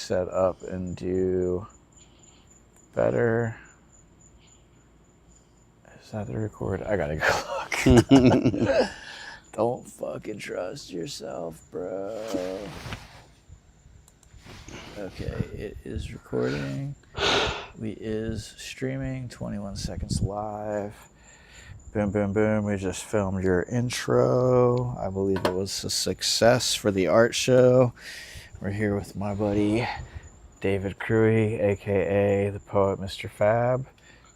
set up and do better. Is that the record? I gotta go look. Don't fucking trust yourself, bro. Okay, it is recording. We is streaming, 21 seconds live. Boom, boom, boom. We just filmed your intro. I believe it was a success for the art show. We're here with my buddy David Cruey, aka the poet Mr. Fab.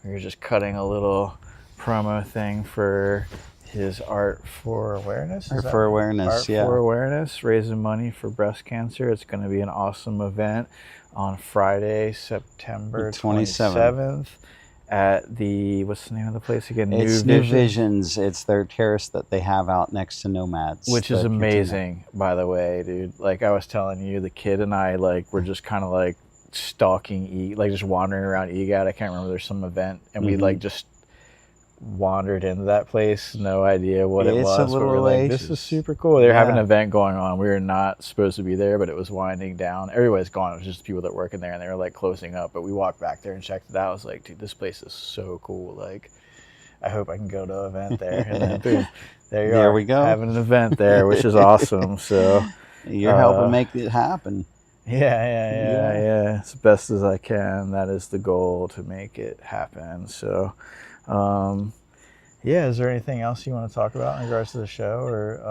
We're just cutting a little promo thing for his Art for Awareness. Art for Awareness, Art for Awareness, raising money for breast cancer. It's going to be an awesome event on Friday, September 27th at the, what's the name of the place again? It's New Visions. It's their terrace that they have out next to Nomads. Which is amazing, by the way, dude. Like I was telling you, the kid and I, like, we're just kind of like stalking, like just wandering around EGAT. I can't remember, there's some event, and we like just wandered into that place, no idea what it was, but we're like, this is super cool. They're having an event going on. We were not supposed to be there, but it was winding down. Everybody's gone. It was just people that work in there, and they were like closing up, but we walked back there and checked it out. I was like, dude, this place is so cool. Like, I hope I can go to an event there. And then boom, there we go, having an event there, which is awesome. So you're helping make it happen. Yeah. As best as I can. That is the goal, to make it happen. So is there anything else you want to talk about in regards to the show? Or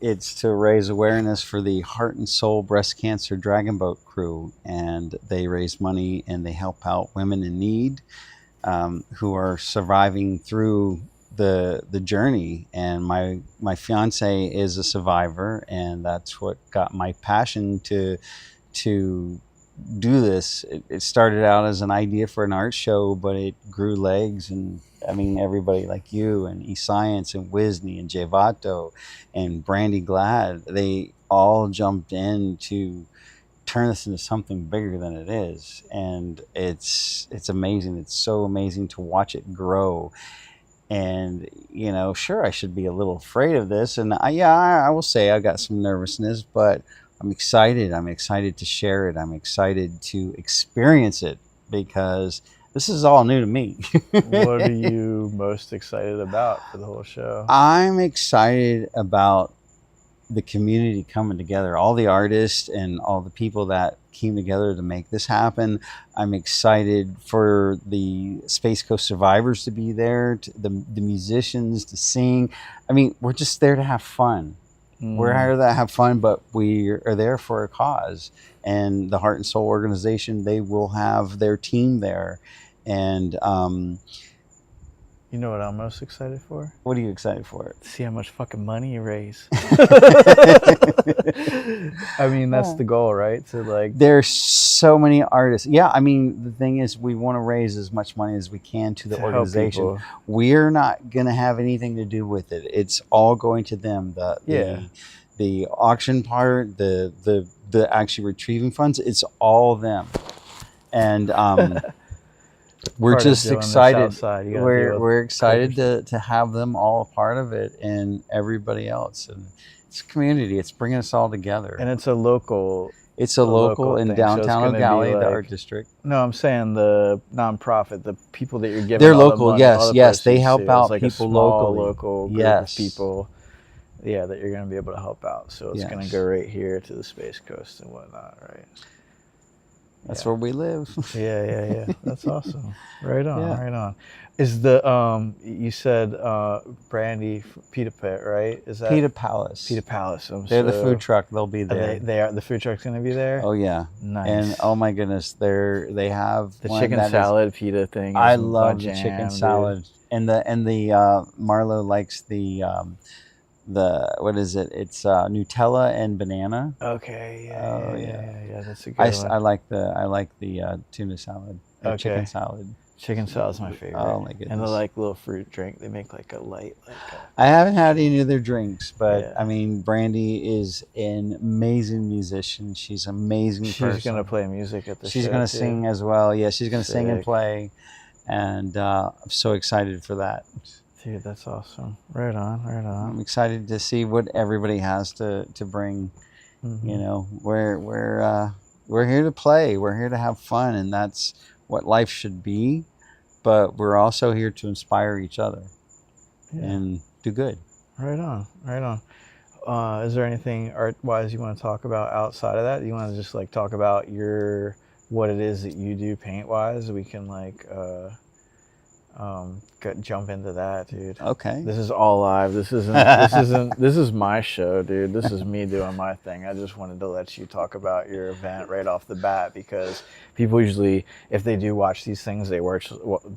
it's to raise awareness for the Heart and Soul Breast Cancer Dragon Boat crew, and they raise money and they help out women in need who are surviving through the journey. And my fiance is a survivor, and that's what got my passion to do this. It started out as an idea for an art show, but it grew legs, and I mean, everybody like you and eScience and Wisney and Javato and Brandy Glad, they all jumped in to turn this into something bigger than it is. And it's amazing. It's so amazing to watch it grow. And, you know, sure, I should be a little afraid of this. And I will say I got some nervousness, but I'm excited. I'm excited to share it. I'm excited to experience it, because this is all new to me. What are you most excited about for the whole show? I'm excited about the community coming together, all the artists and all the people that came together to make this happen. I'm excited for the Space Coast survivors to be there, the musicians to sing. I mean, we're just there to have fun. We're here to have fun, but we are there for a cause. And the Heart and Soul organization, they will have their team there. And you know what I'm most excited for? What are you excited for? See how much fucking money you raise. I mean, that's the goal, right? To like, there's so many artists. Yeah, I mean, the thing is, we want to raise as much money as we can to the organization. We're not going to have anything to do with it. It's all going to them. The auction part, the actually retrieving funds, it's all them. And we're just excited. We're excited to have them all a part of it, and everybody else. And it's a community. It's bringing us all together. And it's a local. It's a local in downtown O'Galley, the art district. No, I'm saying the nonprofit, the people that you're giving. They're local. Yes, they help out like people locally. Local group of people. Yeah, that you're going to be able to help out. So it's going to go right here to the Space Coast and whatnot, right? That's where we live. Yeah. That's awesome. Right on. Is the you said Brandy Pita Pit, right? Is that Pita Palace? Pita Palace. They're the food truck. They'll be there. They are. The food truck's going to be there. Oh yeah. Nice. And oh my goodness, they have the chicken salad pita thing. I love the chicken salad, and the Marlo likes the what is it? It's Nutella and banana. Okay. Yeah. That's a good one. I like the tuna salad. Chicken salad. Chicken salad's my favorite. Oh my goodness. And the like little fruit drink. They make like a light. I haven't had any of their drinks, but I mean, Brandy is an amazing musician. She's an amazing person. She's gonna play music at the show. She's gonna sing as well. Yeah, she's gonna sing and play, and I'm so excited for that. Dude, that's awesome. Right on. I'm excited to see what everybody has to bring. You know, we're we're here to play. We're here to have fun, and that's what life should be. But we're also here to inspire each other and do good. Right on, right on. Is there anything art-wise you want to talk about outside of that? You want to just like talk about what it is that you do paint-wise? We can like jump into that, dude. Okay. This is all live. This is my show, dude. This is me doing my thing. I just wanted to let you talk about your event right off the bat, because people usually, if they do watch these things, they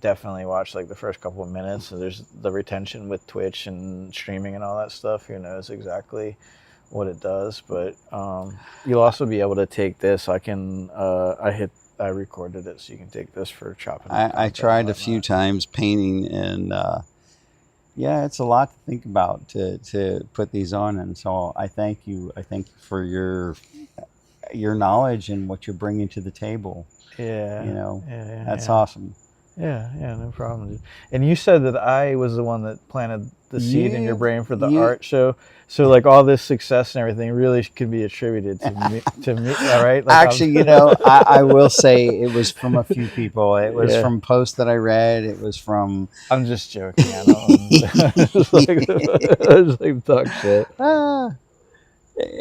definitely watch like the first couple of minutes. So there's the retention with Twitch and streaming and all that stuff. Who knows exactly what it does, but you'll also be able to take this. I recorded it, so you can take this for chopping. I tried a few times painting, and yeah, it's a lot to think about to put these on. And so I thank you. I thank you for your knowledge and what you're bringing to the table. Yeah, that's awesome. Yeah, no problem, dude. And you said that I was the one that planted the seed in your brain for the art show. So like all this success and everything really could be attributed to me, all right? Like actually, I will say it was from a few people. It was from posts that I read. It was from... I'm just joking. I just like talk shit.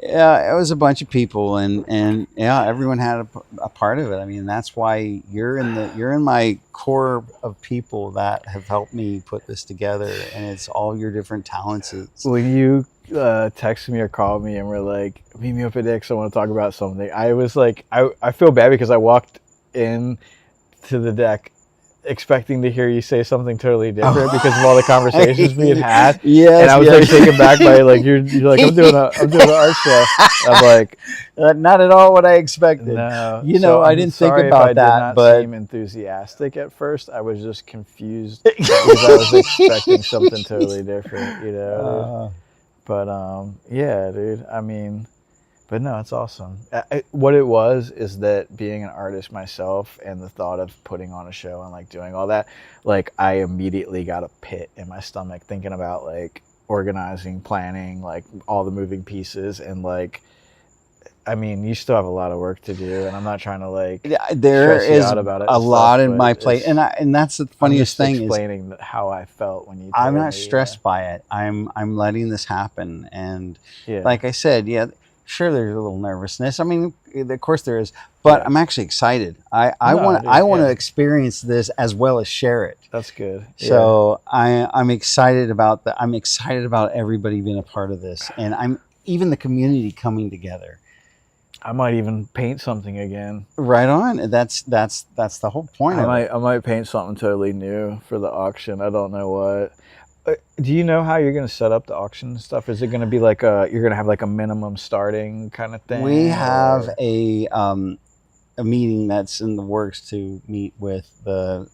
Yeah, it was a bunch of people, and yeah, everyone had a part of it. I mean, that's why you're in my core of people that have helped me put this together, and it's all your different talents. When you texted me or called me and were like, meet me up at Dick's, I want to talk about something, I was like, I feel bad because I walked in to the deck expecting to hear you say something totally different because of all the conversations we had. Yes, and I was like taken back by like you're like I'm doing an art show. I'm like, not at all what I expected. No, I didn't think about that. But seem enthusiastic at first. I was just confused because I was expecting something totally different. But yeah, dude. I mean. But no, it's awesome. What it was is that being an artist myself and the thought of putting on a show and like doing all that, like I immediately got a pit in my stomach thinking about like organizing, planning, like all the moving pieces. And like, I mean, you still have a lot of work to do, and I'm not trying to like there stress you is out about it a lot in my plate, plate, and that's the funniest thing. Explaining how I felt when you. I'm not stressed by it. I'm letting this happen, and yeah. Like I said, yeah. Sure, there's a little nervousness. I mean, of course there is, but I'm actually excited. I want to experience this as well as share it. That's good. So I'm excited about that. I'm excited about everybody being a part of this, and even the community coming together. I might even paint something again. Right on. That's the whole point. I might paint something totally new for the auction. I don't know what. Do you know how you're going to set up the auction stuff? Is it going to be like you're going to have like a minimum starting kind of thing? We have a meeting that's in the works to meet with the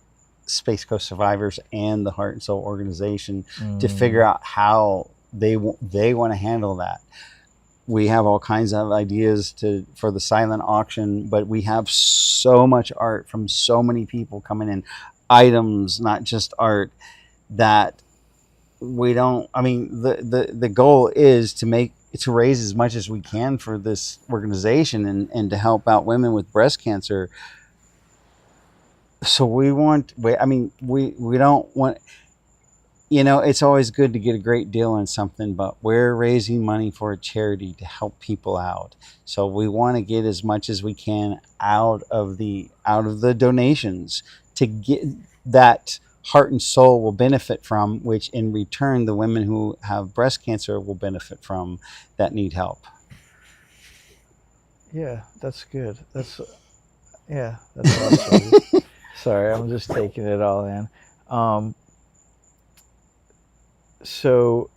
Space Coast Survivors and the Heart and Soul organization to figure out how they want to handle that. We have all kinds of ideas for the silent auction, but we have so much art from so many people coming in, items, not just art, that we don't. I mean, the goal is to raise as much as we can for this organization and to help out women with breast cancer. So we don't want, it's always good to get a great deal on something, but we're raising money for a charity to help people out. So we want to get as much as we can out of the donations to get that Heart and Soul will benefit from, which in return the women who have breast cancer will benefit from, that need help. Yeah, that's good. That's awesome. Sorry, I'm just taking it all in. So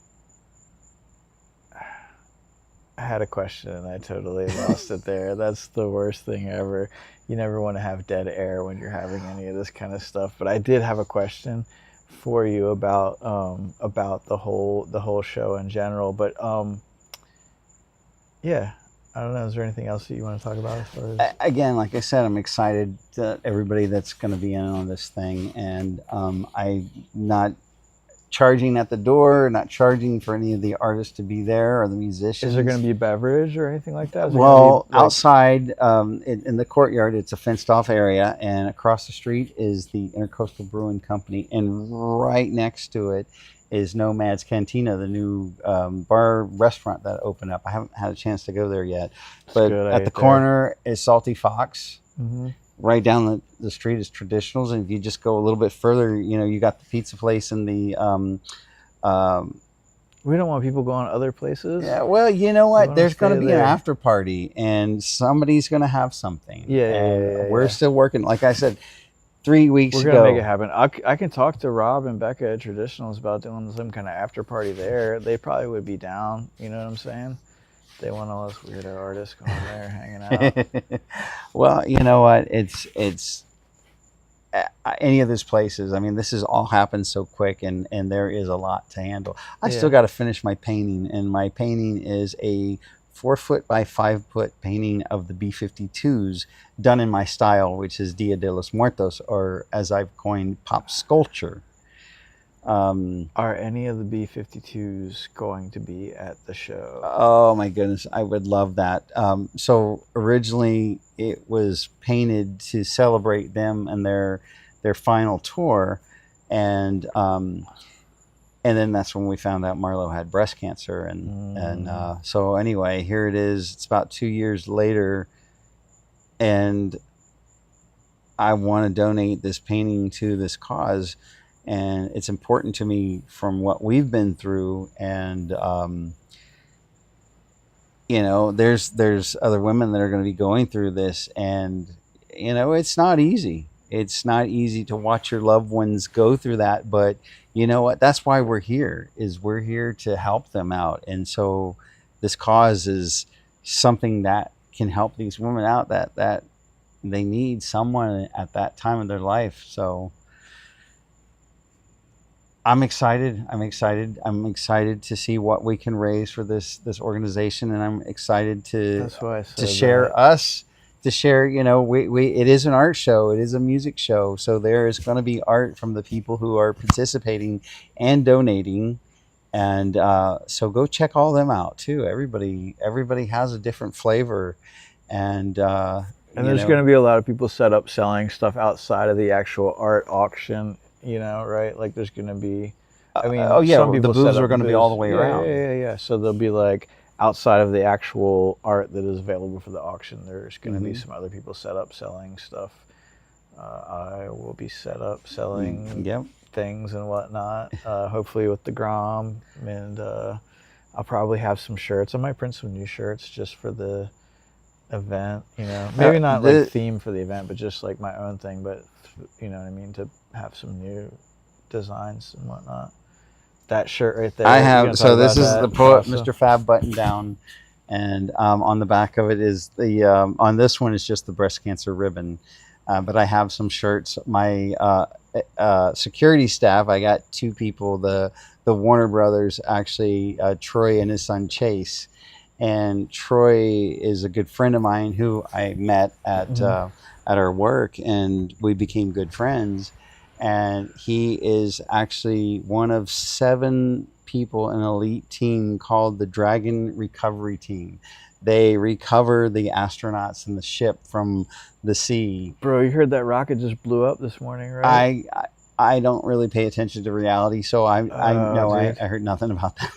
I had a question and I totally lost it there. That's the worst thing ever. You never want to have dead air when you're having any of this kind of stuff. But I did have a question for you about the whole show in general. But yeah, I don't know. Is there anything else that you want to talk about as far as... Again, like I said, I'm excited to everybody that's going to be in on this thing, and I'm not charging at the door, not charging for any of the artists to be there or the musicians. Is there going to be beverage or anything like that? Is there Well, gonna be, like, outside in the courtyard, it's a fenced off area, and across the street is the Intercoastal Brewing Company, and right next to it is Nomad's Cantina, the new bar restaurant that opened up. I haven't had a chance to go there yet, but good, I at the ate there. corner is Salty Fox. Mhm. Right down the street is Traditionals, and if you just go a little bit further, you got the pizza place and the We don't want people going other places. yeah, well, you know We what? wanna There's going to stay be an there. after party, and somebody's going to have something. Yeah, and we're yeah. still working. Like I said, 3 weeks We're ago. gonna make it happen. I can talk to Rob and Becca at Traditionals about doing some kind of after party there. They probably would be down. You know what I'm saying? They want all us weirdo artists going there hanging out. Well, you know what? It's any of these places. I mean, this has all happened so quick, and there is a lot to handle. I Yeah. still got to finish my painting, and my painting is a 4 foot by 5 foot painting of the B-52s done in my style, which is Dia de los Muertos, or as I've coined, pop sculpture. Are any of the B-52s going to be at the show? Oh my goodness, I would love that. So originally it was painted to celebrate them and their final tour, and then that's when we found out Marlo had breast cancer, and so anyway, here it is. It's about 2 years later, and I want to donate this painting to this cause. And it's important to me from what we've been through, and there's other women that are going to be going through this, and it's not easy. It's not easy to watch your loved ones go through that, but you know what? That's why we're here. We're here to help them out, and so this cause is something that can help these women out that they need someone at that time of their life. So. I'm excited. I'm excited to see what we can raise for this organization, and I'm excited That's why I said to share it is an art show. It is a music show. So there is going to be art from the people who are participating and donating. And so go check all them out too. Everybody has a different flavor. And there's going to be a lot of people set up selling stuff outside of the actual art auction. Right? Like there's going to be, some people the booths set up are going to be all the way around. Yeah. So there'll be like outside of the actual art that is available for the auction, there's going to be some other people set up selling stuff. I will be set up selling things and whatnot, hopefully with the Grom, and I'll probably have some shirts. I might print some new shirts just for the event, maybe not like theme for the event, but just like my own thing, but you know what I mean, to have some new designs and whatnot. That shirt right there. I have, so this is the Poet also? Mr. Fab button down, and on the back of it is the on this one is just the breast cancer ribbon, but I have some shirts. My security staff, I got 2 people, the Warner Brothers, actually, Troy and his son Chase, and Troy is a good friend of mine who I met at our work, and we became good friends. And he is actually one of 7 people in an elite team called the Dragon Recovery Team. They recover the astronauts and the ship from the sea. Bro, you heard that rocket just blew up this morning, right? I don't really pay attention to reality, so I heard nothing about that.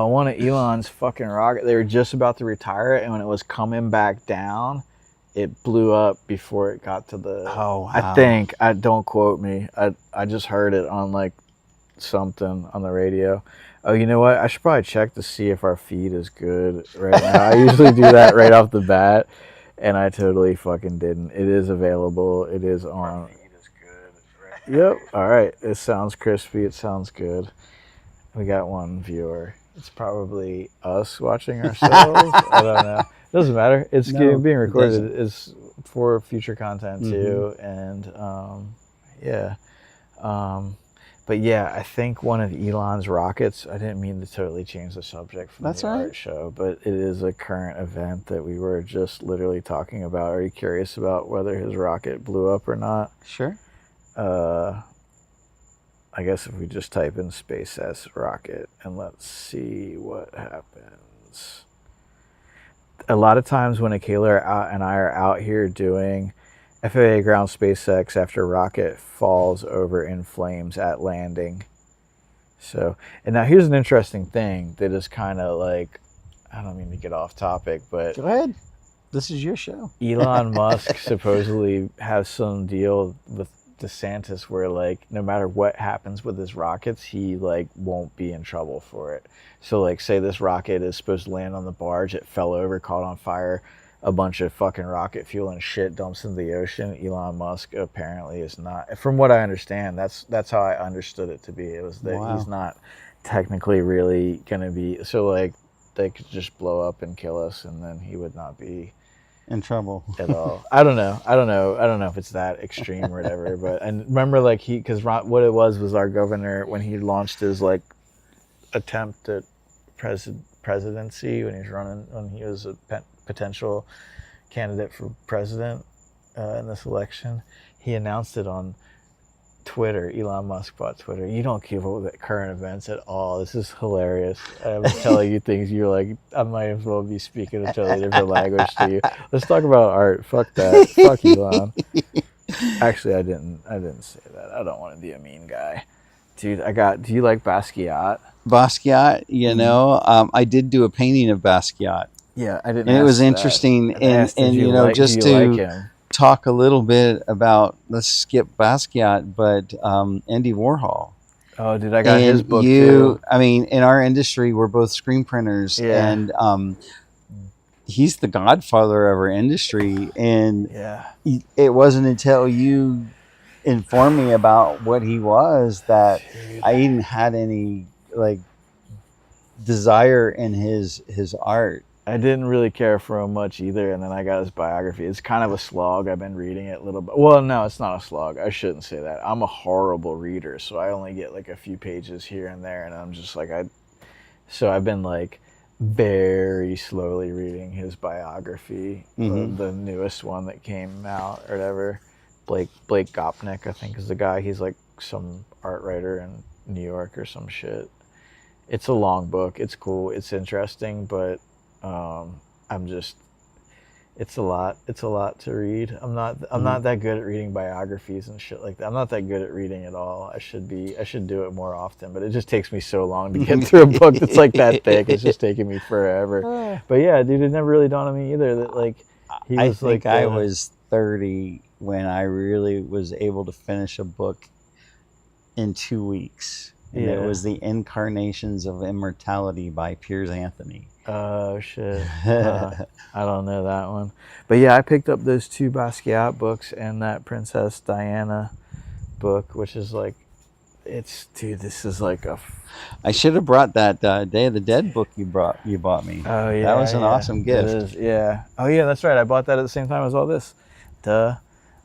One of Elon's fucking rocket. They were just about to retire it, and when it was coming back down, it blew up before it got to the. Oh, wow. I think. Don't quote me. I just heard it on like something on the radio. Oh, you know what? I should probably check to see if our feed is good right now. I usually do that right off the bat, and I totally fucking didn't. It is available. It is on. Our feed is good. Yep. All right. It sounds crispy. It sounds good. We got 1 viewer. It's probably us watching ourselves. I don't know. It doesn't matter. It's being recorded. It's for future content too. And but yeah, I think one of Elon's rockets, I didn't mean to totally change the subject from the art show, but it is a current event that we were just literally talking about. Are you curious about whether his rocket blew up or not? Sure. I guess if we just type in SpaceX rocket and let's see what happens. A lot of times when Akela and I are out here doing FAA ground SpaceX after rocket falls over in flames at landing. So, and now here's an interesting thing that is kind of like, I don't mean to get off topic, but Go ahead. This is your show. Elon Musk supposedly has some deal with DeSantis where like no matter what happens with his rockets, he like won't be in trouble for it. So like say this rocket is supposed to land on the barge, it fell over, caught on fire, a bunch of fucking rocket fuel and shit dumps into the ocean. Elon Musk apparently is not, from what I understand, that's how I understood it to be. It was that he's not technically really gonna be, so like they could just blow up and kill us and then he would not be in trouble at all. I don't know if it's that extreme or whatever, but and remember like because what it was our governor when he launched his like attempt at presidency when he was a potential candidate for president in this election, he announced it on Twitter. Elon Musk bought Twitter. You don't keep up with the current events at all. This is hilarious. I was telling you things. You're like, I might as well be speaking a totally different language to you. Let's talk about art. Fuck that. Fuck Elon. Actually, I didn't say that. I don't want to be a mean guy, dude. Do you like Basquiat? Basquiat, you know, I did do a painting of Basquiat. Yeah, I didn't. And it was interesting, and you know, just to talk a little bit about, let's skip Basquiat, but Andy Warhol. Oh, dude, I got his book too. I mean, in our industry, we're both screen printers, and he's the godfather of our industry. And it wasn't until you informed me about what he was that I even had any like desire in his art. I didn't really care for him much either, and then I got his biography. It's kind of a slog. I've been reading it a little bit. Well, no, it's not a slog. I shouldn't say that. I'm a horrible reader, so I only get like a few pages here and there, and I'm just like, so I've been like very slowly reading his biography, the newest one that came out or whatever. Blake Gopnik, I think, is the guy. He's like some art writer in New York or some shit. It's a long book. It's cool. It's interesting, but it's a lot to read. I'm not that good at reading biographies and shit like that. I'm not that good at reading at all. I should do it more often, but it just takes me so long to get through a book that's like that thick. It's just taking me forever. But yeah, dude, it never really dawned on me either that like I think I was 30 when I really was able to finish a book in 2 weeks. And it was The Incarnations of Immortality by Piers Anthony. Oh, shit. I don't know that one. But yeah, I picked up those 2 Basquiat books and that Princess Diana book, which is like, dude, this is like I should have brought that Day of the Dead book you bought me. Oh, yeah. That was an awesome gift. It is, yeah. Oh, yeah, that's right. I bought that at the same time as all this. Duh.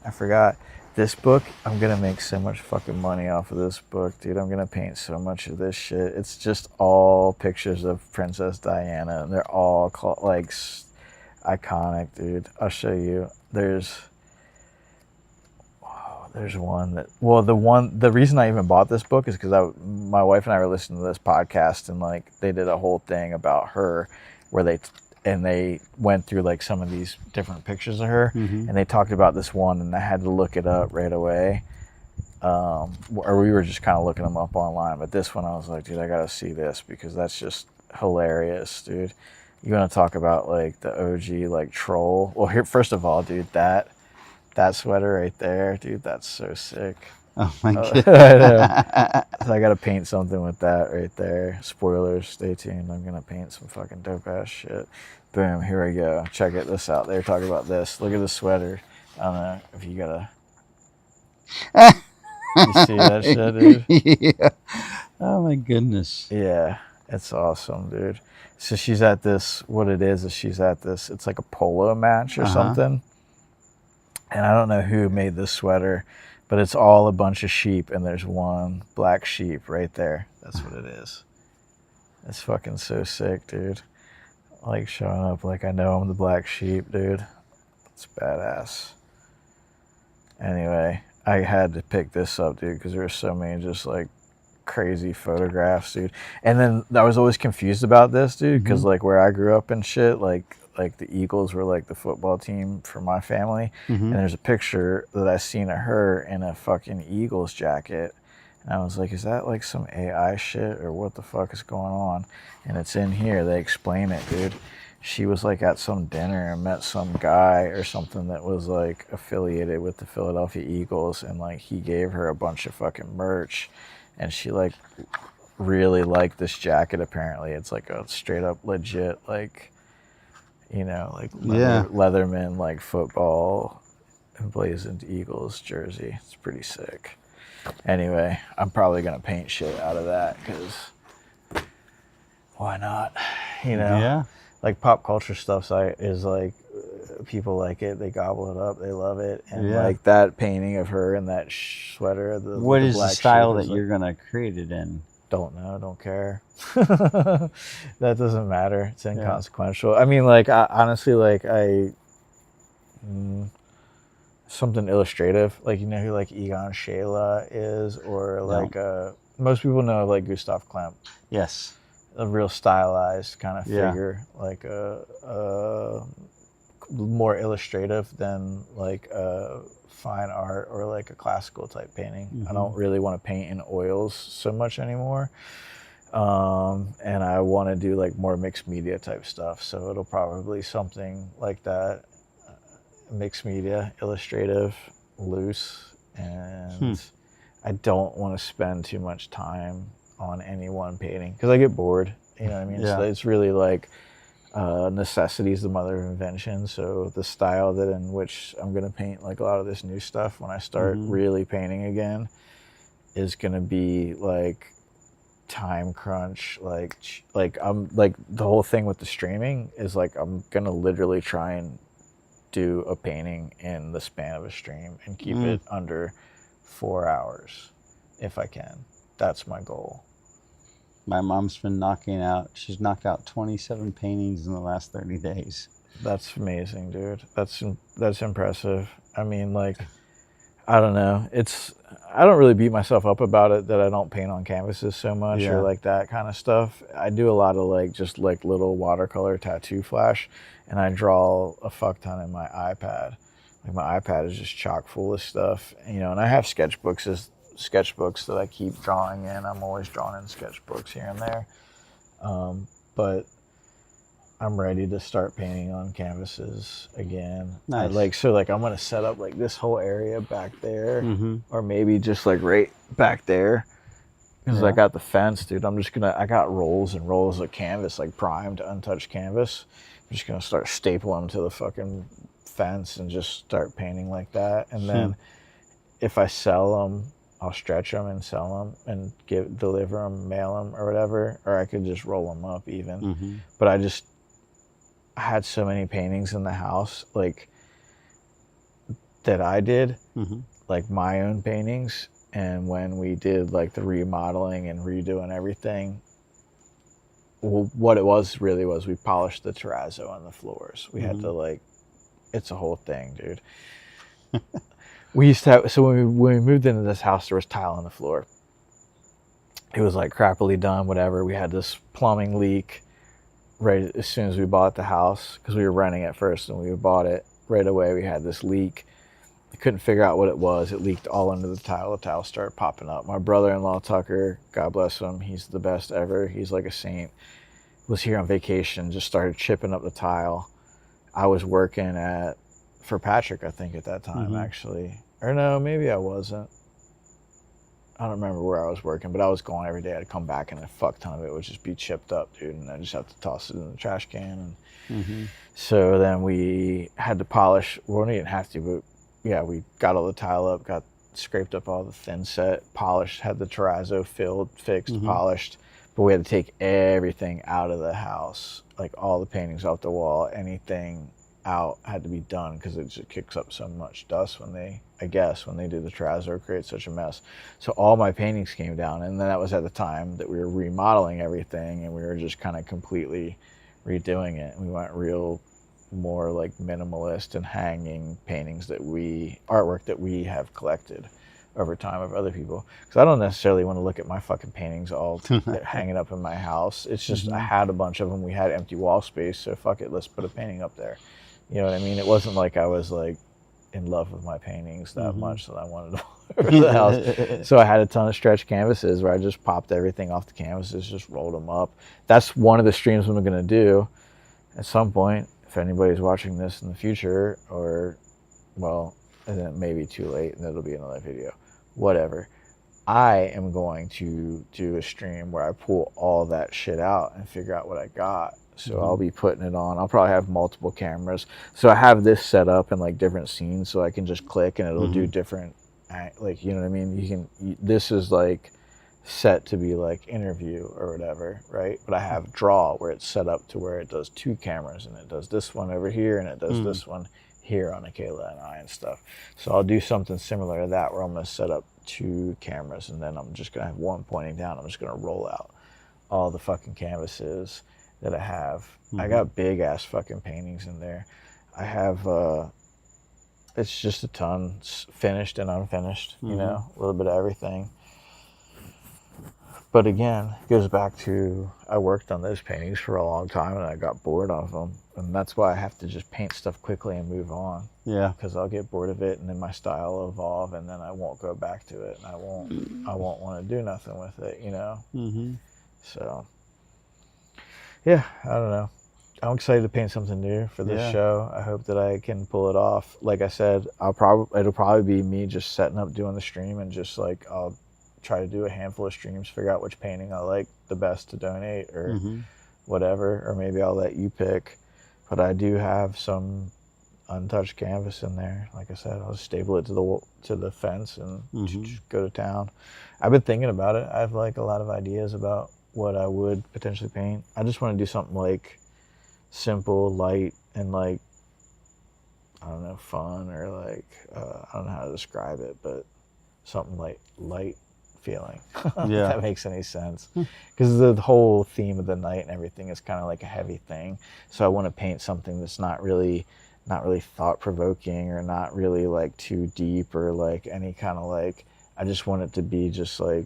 I forgot. This book, I'm going to make so much fucking money off of this book, dude. I'm going to paint so much of this shit. It's just all pictures of Princess Diana, and they're all like iconic, dude. I'll show you. There's one that, well, the reason I even bought this book is because my wife and I were listening to this podcast, and like they did a whole thing about her where they went through like some of these different pictures of her, and they talked about this one, and I had to look it up right away. Or we were just kind of looking them up online, but this one I was like, dude, I gotta see this because that's just hilarious, dude. You want to talk about like the OG like troll? Well, here, first of all, dude, that sweater right there, dude, that's so sick. Oh my god! I know. So I gotta paint something with that right there. Spoilers, stay tuned. I'm gonna paint some fucking dope ass shit. Boom, here we go. Check this out. They're talking about this. Look at the sweater. I don't know if you gotta. You see that shit, dude? Yeah. Oh my goodness. Yeah, it's awesome, dude. So she's at this. What it is she's at this. It's like a polo match or something. And I don't know who made this sweater. But it's all a bunch of sheep, and there's one black sheep right there. That's what it is. It's fucking so sick, dude. Like showing up like I know I'm the black sheep, dude. It's badass. Anyway, I had to pick this up, dude, because there were so many just like crazy photographs, dude. And then I was always confused about this, dude, because like where I grew up and shit, like the Eagles were like the football team for my family. And there's a picture that I seen of her in a fucking Eagles jacket. And I was like, is that like some AI shit or what the fuck is going on? And it's in here. They explain it, dude. She was like at some dinner and met some guy or something that was like affiliated with the Philadelphia Eagles, and like he gave her a bunch of fucking merch, and she like really liked this jacket. Apparently it's like a straight up legit, like, you know, like Leatherman, like football emblazoned Eagles jersey. It's pretty sick. Anyway, I'm probably gonna paint shit out of that because why not, you know? Yeah. Like pop culture stuff is like, people like it, they gobble it up, they love it, and like that painting of her in that sweater. What is the style that like, you're gonna create it in? Don't know, don't care. That doesn't matter. It's inconsequential. I mean, like honestly, like something illustrative, like you know who like Egon Schiele is, or like most people know like Gustav Klimt. Yes. A real stylized kind of figure, like a more illustrative than like a fine art or like a classical type painting. I don't really want to paint in oils so much anymore, and I want to do like more mixed media type stuff. So it'll probably something like that, mixed media, illustrative, loose, and I don't want to spend too much time on any one painting because I get bored, you know what I mean? So it's really like necessity is the mother of invention. So the style that in which I'm going to paint like a lot of this new stuff when I start really painting again is going to be like time crunch, like I'm like the whole thing with the streaming is like I'm going to literally try and do a painting in the span of a stream and keep it under 4 hours if I can. That's my goal. My mom's been she's knocked out 27 paintings in the last 30 days. That's amazing, dude. That's impressive. I mean, like, I don't know. I don't really beat myself up about it that I don't paint on canvases so much or like that kind of stuff. I do a lot of like just like little watercolor tattoo flash, and I draw a fuck ton in my iPad. Like my iPad is just chock full of stuff, you know, and I have sketchbooks that I keep drawing in. I'm always drawing in sketchbooks here and there. But I'm ready to start painting on canvases again. Nice. So I'm going to set up like this whole area back there, or maybe just like right back there. Because I got the fence, dude. I got rolls and rolls of canvas, like primed, untouched canvas. I'm just going to start stapling them to the fucking fence and just start painting like that. And then if I sell them, I'll stretch them and sell them and deliver them, mail them or whatever, or I could just roll them up even. But I had so many paintings in the house, like that I did, like my own paintings. And when we did like the remodeling and redoing everything, what it was really was we polished the terrazzo on the floors. We had to like, it's a whole thing, dude. We used to have, so when we moved into this house, there was tile on the floor. It was like crappily done, whatever. We had this plumbing leak right as soon as we bought the house, because we were renting it first and we bought it right away. We had this leak. I couldn't figure out what it was. It leaked all under the tile. The tile started popping up. My brother-in-law, Tucker, God bless him, he's the best ever. He's like a saint. Was here on vacation, just started chipping up the tile. I was working for Patrick, I think, at that time, actually. Or no, maybe I wasn't. I don't remember where I was working, but I was going every day. I'd come back and a fuck ton of it would just be chipped up, dude, and I just have to toss it in the trash can. And so then we had to polish. Well, we didn't have to, but yeah, we got all the tile up, scraped up all the thin set, polished, had the terrazzo filled, fixed, polished. But we had to take everything out of the house, like all the paintings off the wall, anything out had to be done because it just kicks up so much dust when they do the terrazzo, it creates such a mess. So all my paintings came down, and then that was at the time that we were remodeling everything and we were just kind of completely redoing it. We went more like minimalist and hanging paintings artwork that we have collected. over time of other people, because I don't necessarily want to look at my fucking paintings all hanging up in my house. It's just I had a bunch of them. We had empty wall space, so fuck it, let's put a painting up there. You know what I mean? It wasn't like I was like in love with my paintings that much that I wanted to over the house. So I had a ton of stretch canvases where I just popped everything off the canvases, just rolled them up. That's one of the streams I'm going to do at some point. If anybody's watching this in the future, or well, and then it may be too late and it'll be another video, whatever. I am going to do a stream where I pull all that shit out and figure out what I got. So I'll be putting it on. I'll probably have multiple cameras. So I have this set up in like different scenes, so I can just click and it'll do different, like, you know what I mean? This is like set to be like interview or whatever, right? But I have draw where it's set up to where it does 2 cameras, and it does this one over here and it does this one here on Akela and I and stuff. So I'll do something similar to that where I'm going to set up 2 cameras, and then I'm just going to have one pointing down. I'm just going to roll out all the fucking canvases that I have. I got big ass fucking paintings in there. I have it's just a ton, finished and unfinished, you know, a little bit of everything. But again, it goes back to I worked on those paintings for a long time and I got bored of them, and that's why I have to just paint stuff quickly and move on. Yeah, because I'll get bored of it, and then my style will evolve, and then I won't go back to it, and I won't want to do nothing with it, you know. So yeah, I don't know. I'm excited to paint something new for this show. I hope that I can pull it off. Like I said, it'll probably be me just setting up doing the stream, and just like I'll try to do a handful of streams, figure out which painting I like the best to donate or whatever, or maybe I'll let you pick. But I do have some untouched canvas in there. Like I said, I'll staple it to the fence and just go to town. I've been thinking about it. I have like a lot of ideas about what I would potentially paint. I just want to do something like simple, light, and like, I don't know, fun, or like I don't know how to describe it, but something like light feeling. If that makes any sense, because the whole theme of the night and everything is kind of like a heavy thing. So I want to paint something that's not really thought-provoking, or not really like too deep, or like any kind of like, I just want it to be just like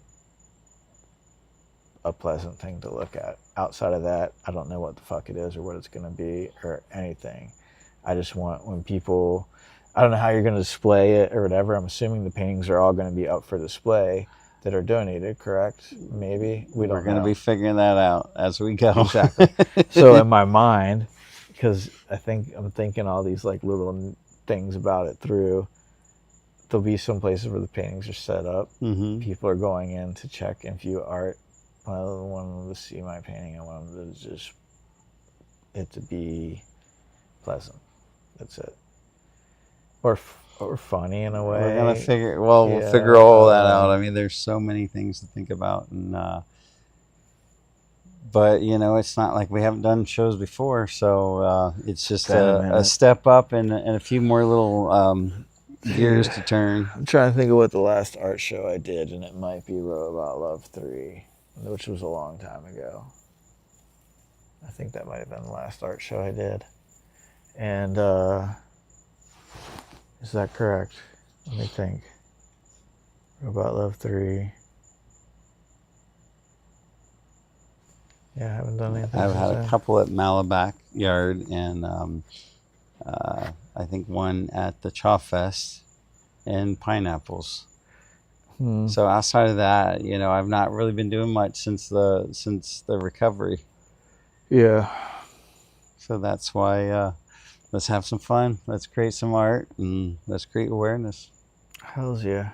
a pleasant thing to look at. Outside of that, I don't know what the fuck it is or what it's going to be or anything. I just want, when people, I don't know how you're going to display it or whatever. I'm assuming the paintings are all going to be up for display that are donated, correct? Maybe. We're going to be figuring that out as we go. Exactly. So in my mind, because I'm thinking all these like little things about it through, there'll be some places where the paintings are set up. People are going in to check and view art. I want them to see my painting. I want them to just it to be pleasant. That's it. Or funny in a way. We're gonna figure. Well, we'll figure all that out. I mean, there's so many things to think about, and but you know, it's not like we haven't done shows before, so it's just a step up and a few more little gears to turn. I'm trying to think of what the last art show I did, and it might be Robot Love 3. Which was a long time ago. I think that might have been the last art show I did. And is that correct? Let me think. Robot Love 3. Yeah, I haven't done anything. I've had a couple at Malabac Yard, and I think one at the Chaw Fest, and Pineapples. So outside of that, you know, I've not really been doing much since the recovery. Yeah. So that's why let's have some fun. Let's create some art, and let's create awareness. Hells yeah.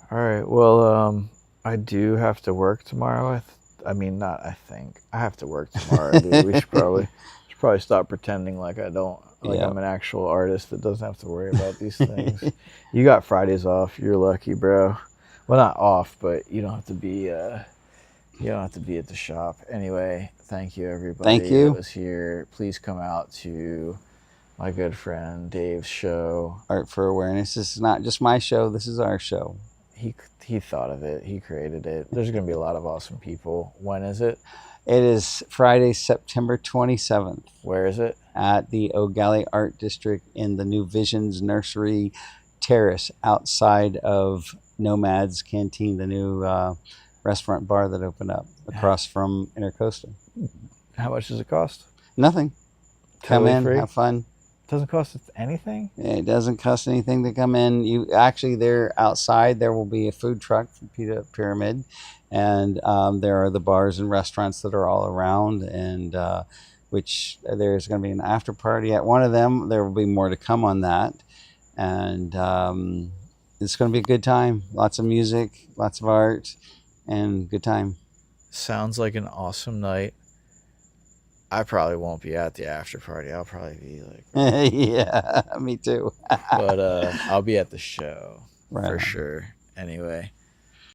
All right. Well, I do have to work tomorrow. I have to work tomorrow, dude. We should probably stop pretending like I don't. Like I'm an actual artist that doesn't have to worry about these things. You got Fridays off. You're lucky, bro. Well, not off, but you don't have to be at the shop. Anyway, thank you everybody. Thank you. That was here. Please come out to my good friend Dave's show. Art for Awareness. This is not just my show. This is our show. He thought of it. He created it. There's going to be a lot of awesome people. When is it? It is Friday, September 27th. Where is it? At the O'Galley Art District in the New Visions Nursery Terrace outside of Nomads Canteen, the new restaurant bar that opened up across from Intercoastal. How much does it cost? Nothing. Come Totally in, free? have fun. Doesn't cost anything? It doesn't cost anything to come in. You actually, there outside there will be a food truck from Pyramid, and there are the bars and restaurants that are all around, and which there's going to be an after party at one of them. There will be more to come on that, and it's going to be a good time. Lots of music, lots of art, and good time. Sounds like an awesome night. I probably won't be at the after party. I'll probably be like, Yeah, me too. but I'll be at the show Right for on. sure. Anyway,